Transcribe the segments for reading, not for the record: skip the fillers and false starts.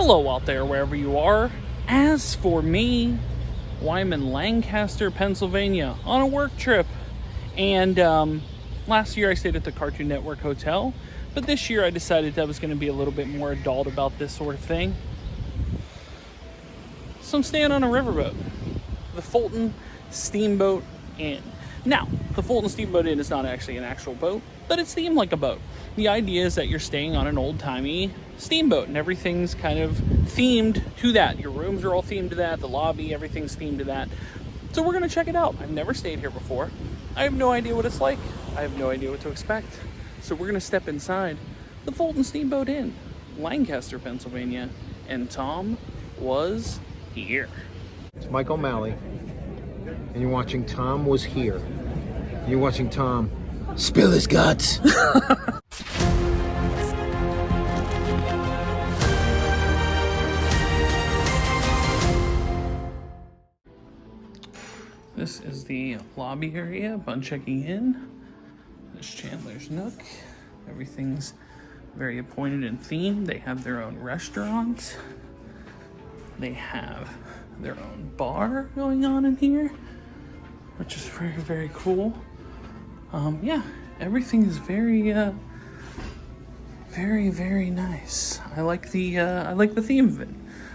Hello out there, wherever you are. As for me, well, I'm in Lancaster, Pennsylvania on a work trip. And last year I stayed at the Cartoon Network Hotel, but this year I decided I was going to be a little bit more adult about this sort of thing. So I'm staying on a riverboat, the Fulton Steamboat Inn. Now, the Fulton Steamboat Inn is not actually an actual boat, but it's themed like a boat. The idea is that you're staying on an old-timey steamboat, and everything's kind of themed to that. Your rooms are all themed to that, the lobby, everything's themed to that. So we're going to check it out. I've never stayed here before. I have no idea what it's like. I have no idea what to expect. So we're going to step inside the Fulton Steamboat Inn, Lancaster, Pennsylvania, and Tom was here. It's Mike O'Malley, and you're watching Tom Was Here. You're watching Tom spill his guts. This is the lobby area upon checking in. This Chandler's Nook. Everything's very appointed and themed. They have their own restaurant. They have their own bar going on in here, which is very, very cool. Yeah, everything is very, very nice. I like the theme of it.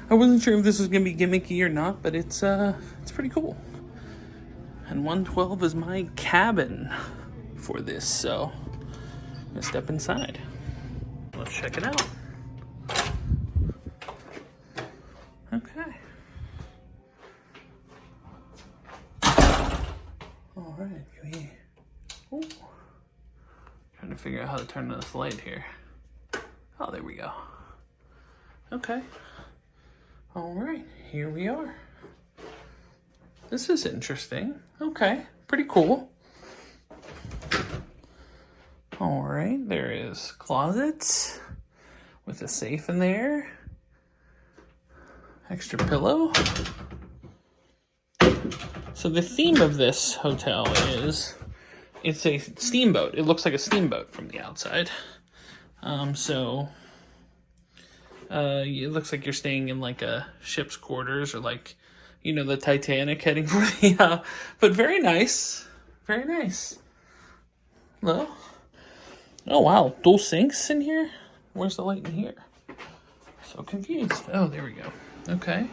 I wasn't sure if this was gonna be gimmicky or not, but it's pretty cool. And 112 is my cabin for this, so I'm gonna step inside. Let's check it out. Okay. All right, ooh. Trying to figure out how to turn on this light here. Oh, there we go. Okay. All right, here we are. This is interesting. Okay, pretty cool. All right, there is closets with a safe in there. Extra pillow. So the theme of this hotel is, it's a steamboat. It looks like a steamboat from the outside. It looks like you're staying in like a ship's quarters, or like, you know, the Titanic heading for the, but very nice. Very nice. Hello? Oh, wow. Dual sinks in here? Where's the light in here? So confused. Oh, there we go. Okay.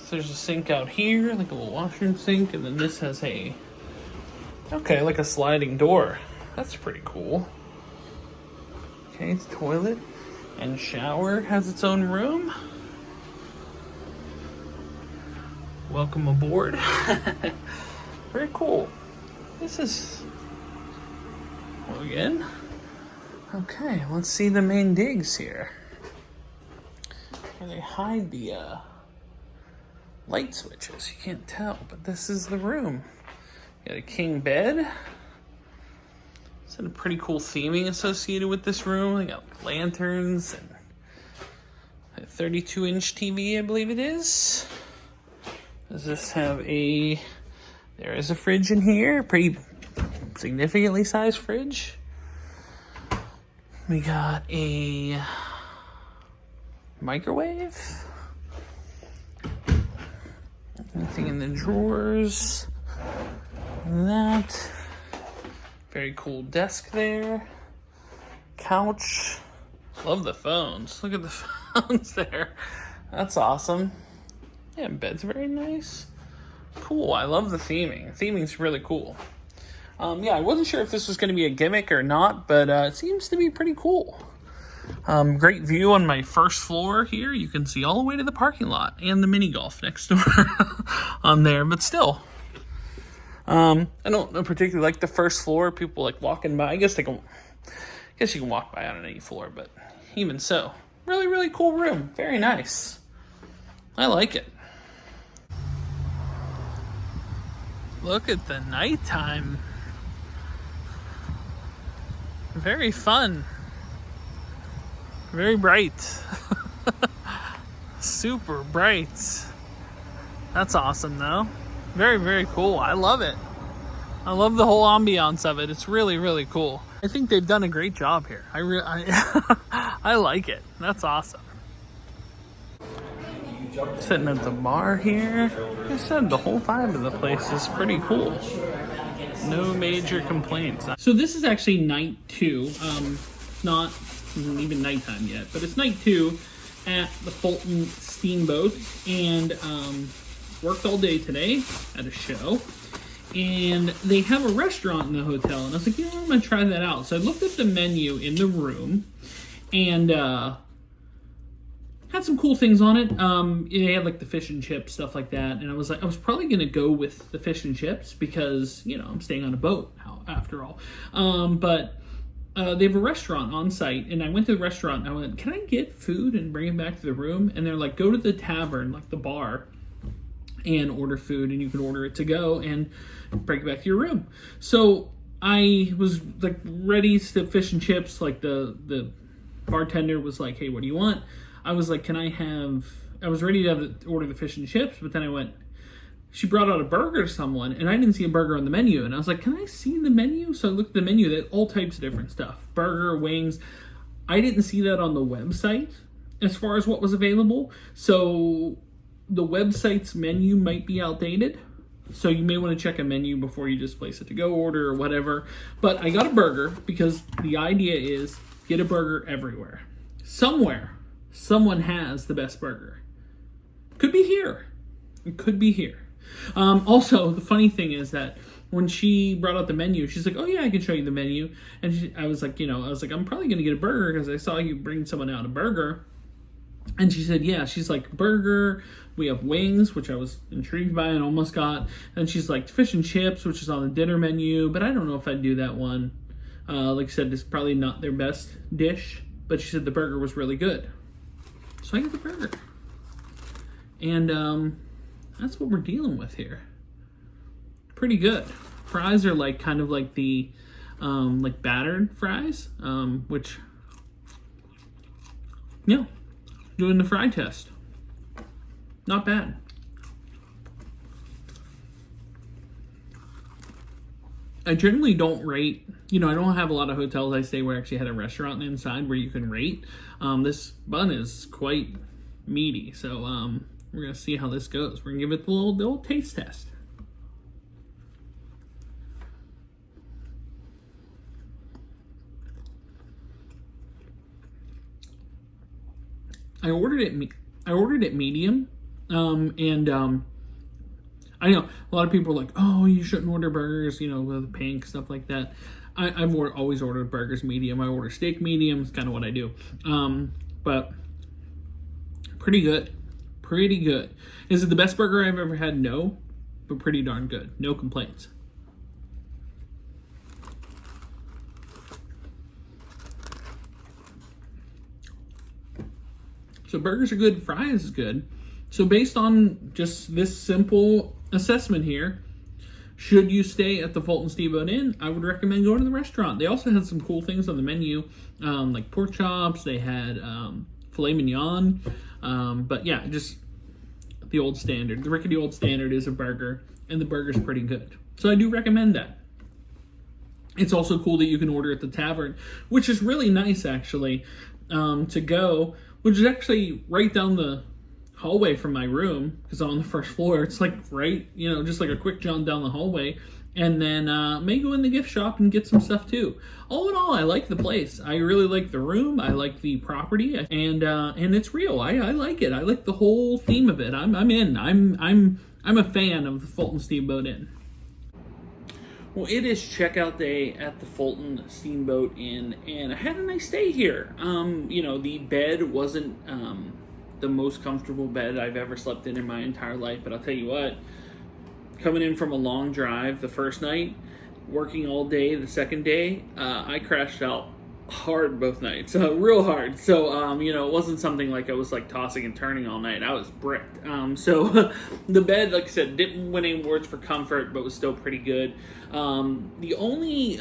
So there's a sink out here, like a little washroom sink, and then this has a, okay, like a sliding door. That's pretty cool. Okay, it's toilet and shower has its own room. Welcome aboard. Very cool. This is, well, again. Okay, let's see the main digs here. Where they hide the light switches. You can't tell, but this is the room. You got a king bed. It's a pretty cool theming associated with this room. They got lanterns and a 32-inch TV, I believe it is. Does this have a, there is a fridge in here, pretty significantly sized fridge. We got a microwave. Anything in the drawers. That. Very cool desk there. Couch. Love the phones. Look at the phones there. That's awesome. Yeah, bed's very nice. Cool, I love the theming. Theming's really cool. Yeah, I wasn't sure if this was going to be a gimmick or not, but it seems to be pretty cool. Great view on my first floor here. You can see all the way to the parking lot and the mini golf next door on there, but still. I don't particularly like the first floor. People like walking by. I guess you can walk by on any floor, but even so. Really, really cool room. Very nice. I like it. Look at the nighttime. Very fun. Very bright. Super bright. That's awesome though. Very, very cool. I love it. I love the whole ambiance of it. It's really, really cool. I think they've done a great job here. I like it. That's awesome. Sitting at the bar here. Like I said, the whole vibe of the place is pretty cool. No major complaints. So this is actually night 2. Not even nighttime yet, but it's night 2 at the Fulton Steamboat, and worked all day today at a show. And they have a restaurant in the hotel, and I was like, I'm gonna try that out. So I looked at the menu in the room, and had some cool things on it. They had like the fish and chips, stuff like that. And I was probably gonna go with the fish and chips because, I'm staying on a boat after all. But they have a restaurant on site, and I went to the restaurant and I went, can I get food and bring it back to the room? And they're like, go to the tavern, like the bar, and order food, and you can order it to go and bring it back to your room. So I was like ready to fish and chips. Like the bartender was like, hey, what do you want? I was like, I was ready to order the fish and chips, but then I went, she brought out a burger to someone, and I didn't see a burger on the menu. And I was like, can I see the menu? So I looked at the menu, they had all types of different stuff. Burger, wings. I didn't see that on the website as far as what was available. So the website's menu might be outdated. So you may want to check a menu before you just place a to-go order or whatever. But I got a burger because the idea is get a burger everywhere. Somewhere, someone has the best burger. Could be here. It could be here. Also, the funny thing is that when she brought out the menu, she's like, oh yeah, I can show you the menu. And I was like, I'm probably going to get a burger because I saw you bring someone out a burger. And she said, yeah, she's like, burger, we have wings, which I was intrigued by and almost got. And she's like, fish and chips, which is on the dinner menu, but I don't know if I'd do that one. Like I said, it's probably not their best dish, but she said the burger was really good. So I got the burger. And that's what we're dealing with here. Pretty good. Fries are like kind of like the like battered fries, which, yeah, doing the fry test. Not bad. I generally don't rate, I don't have a lot of hotels I stay where I actually had a restaurant inside where you can rate. This bun is quite meaty, so we're going to see how this goes. We're going to give it the little taste test. I ordered it medium, and I know a lot of people are like, oh, you shouldn't order burgers, with pink, stuff like that. I've always ordered burgers medium. I order steak medium. It's kind of what I do. But pretty good. Pretty good. Is it the best burger I've ever had? No, but pretty darn good. No complaints. So burgers are good, fries is good. So based on just this simple assessment here, should you stay at the Fulton Steamboat Inn, I would recommend going to the restaurant. They also had some cool things on the menu, like pork chops. They had filet mignon. But yeah, just the old standard. The rickety old standard is a burger, and the burger's pretty good. So I do recommend that. It's also cool that you can order at the tavern, which is really nice actually, to go, which is actually right down the hallway from my room, because I'm on the first floor. It's like right, just like a quick jaunt down the hallway. And then may go in the gift shop and get some stuff too. All in all, I like the place. I really like the room. I like the property, and it's real. I like it. I like the whole theme of it. I'm in. I'm a fan of the Fulton Steamboat Inn. Well, it is checkout day at the Fulton Steamboat Inn, and I had a nice day here. The bed wasn't the most comfortable bed I've ever slept in my entire life, but I'll tell you what, coming in from a long drive the first night, working all day the second day, I crashed out hard both nights, real hard. So, it wasn't something like I was like tossing and turning all night. I was bricked. So the bed, like I said, didn't win any awards for comfort, but was still pretty good. The only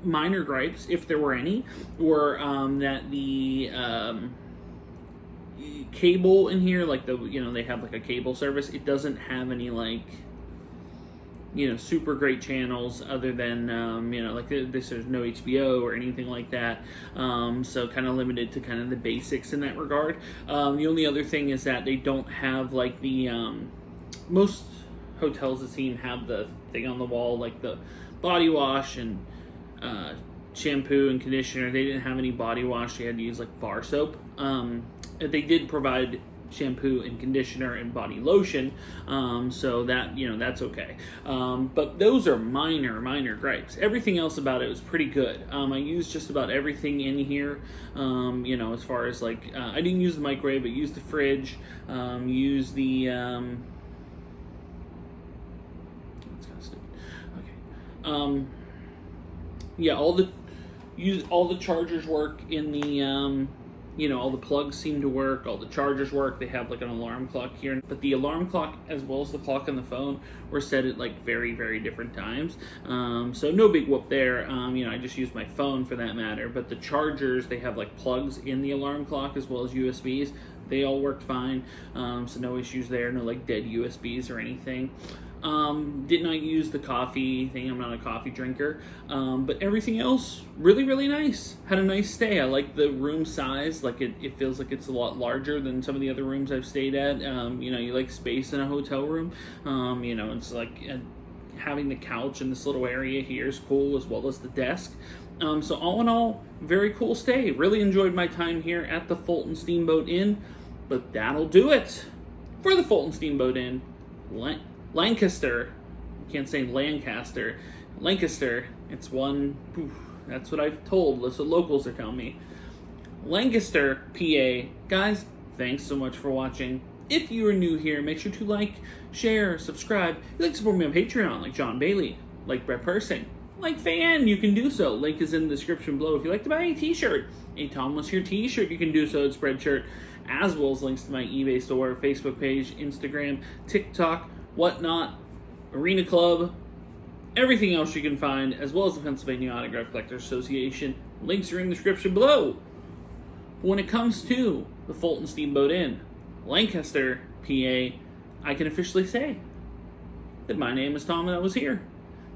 minor gripes, if there were any, were that the cable in here, like they have like a cable service. It doesn't have any like super great channels other than, like there's no HBO or anything like that. So kind of limited to kind of the basics in that regard. The only other thing is that they don't have like the, most hotels I've seen have the thing on the wall, like the body wash and shampoo and conditioner. They didn't have any body wash. They had to use like bar soap. They did provide shampoo and conditioner and body lotion, so that that's okay, but those are minor gripes. Everything else about it was pretty good. I used just about everything in here, as far as like I didn't use the microwave, but used the fridge, used the that's kind of stupid. Okay, yeah, all the chargers work in the all the plugs seem to work, all the chargers work. They have like an alarm clock here, but the alarm clock as well as the clock on the phone were set at like very, very different times. So no big whoop there. I just used my phone for that matter, but the chargers, they have like plugs in the alarm clock as well as USBs. They all worked fine. So no issues there, no like dead USBs or anything. Did not use the coffee thing. I'm not a coffee drinker. But everything else, really, really nice. Had a nice stay. I like the room size. Like it feels like it's a lot larger than some of the other rooms I've stayed at. You like space in a hotel room. It's like having the couch in this little area here is cool, as well as the desk. So all in all, very cool stay. Really enjoyed my time here at the Fulton Steamboat Inn. But that'll do it for the Fulton Steamboat Inn. Lancaster. I can't say Lancaster. Lancaster. It's one. That's what I've told. That's what locals are telling me. Lancaster, PA. Guys, thanks so much for watching. If you are new here, make sure to like, share, subscribe. If you'd like to support me on Patreon, like John Bailey, like Brett Persing, like Fan, you can do so. Link is in the description below. If you'd like to buy a t-shirt, a TomWasHere t-shirt, you can do so at Spreadshirt, as well as links to my eBay store, Facebook page, Instagram, TikTok, whatnot, Arena Club, everything else you can find, as well as the Pennsylvania Autograph Collectors Association. Links are in the description below. When it comes to the Fulton Steamboat Inn, Lancaster, PA, I can officially say that my name is Tom and I was here.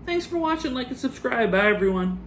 Thanks for watching, like and subscribe. Bye, everyone.